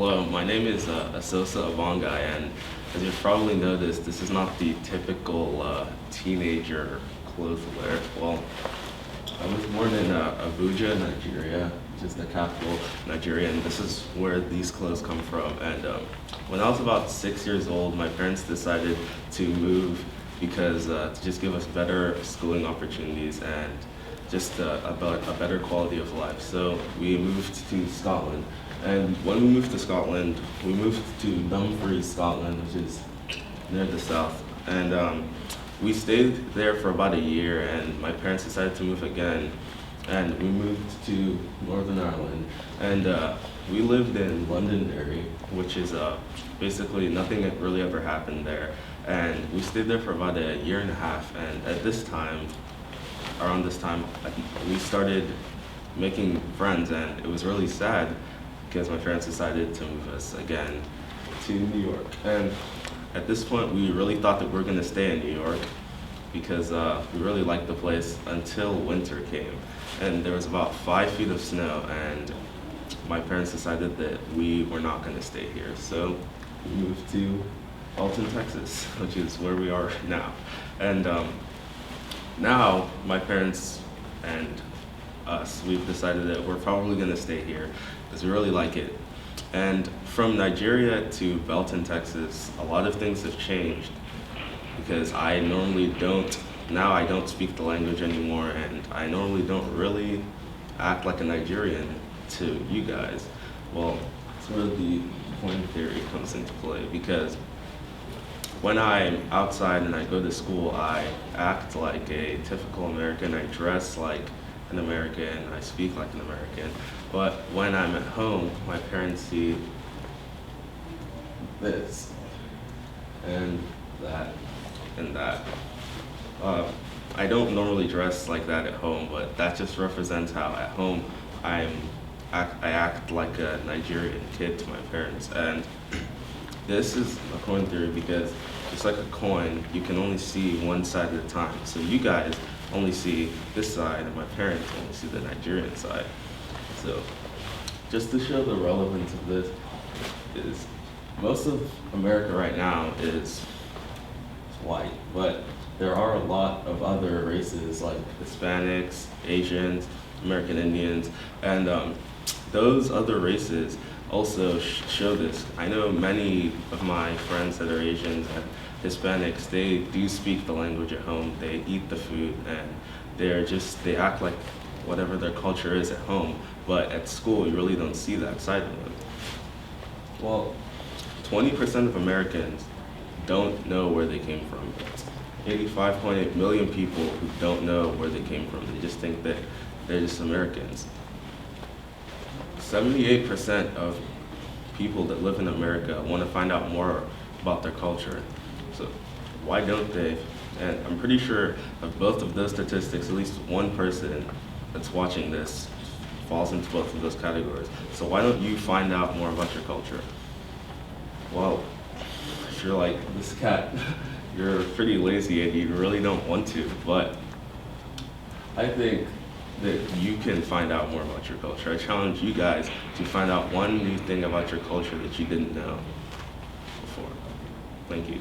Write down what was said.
Hello, my name is Eseosa Agbonghae, and as you've probably noticed, this is not the typical teenager clothes wear. Well, I was born in Abuja, Nigeria, which is the capital of Nigeria, and this is where these clothes come from. And when I was about 6 years old, my parents decided to move because to just give us better schooling opportunities and just about a better quality of life. So we moved to Scotland. And when we moved to Scotland, we moved to Dumfries, Scotland, which is near the south. And we stayed there for about a year, and my parents decided to move again. And we moved to Northern Ireland. And we lived in Londonderry, which is basically nothing that really ever happened there. And we stayed there for about a year and a half. And at this time, around this time, we started making friends, and it was really sad because my parents decided to move us again to New York. And at this point, we really thought that we were going to stay in New York because we really liked the place until winter came. And there was about 5 feet of snow, and my parents decided that we were not going to stay here. So we moved to Belton, Texas, which is where we are now. And now my parents and us, we've decided that we're probably going to stay here because we really like it. And from Nigeria to Belton, Texas, a lot of things have changed because I don't speak the language anymore, and I normally don't really act like a Nigerian to you guys. Well, that's where the coin theory comes into play, because when I'm outside and I go to school, I act like a typical American, I dress like an American, I speak like an American. But when I'm at home, my parents see this and that and that. I don't normally dress like that at home, but that just represents how at home I act like a Nigerian kid to my parents. And this is a coin theory because just like a coin, you can only see one side at a time. So you guys only see this side, and my parents only see the Nigerian side. So just to show the relevance of this is most of America right now is white, but there are a lot of other races like Hispanics, Asians, American Indians, and those other races also show this. I know many of my friends that are Asians and Hispanics, they do speak the language at home, they eat the food, and they act like whatever their culture is at home, but at school you really don't see that side of them. Well, 20% of Americans don't know where they came from. 85.8 million people who don't know where they came from. They just think that they're just Americans. 78% of people that live in America want to find out more about their culture. So why don't they? And I'm pretty sure of both of those statistics, at least one person that's watching this falls into both of those categories. So why don't you find out more about your culture? Well, if you're like this cat, you're pretty lazy and you really don't want to, but I think that you can find out more about your culture. I challenge you guys to find out one new thing about your culture that you didn't know before. Thank you.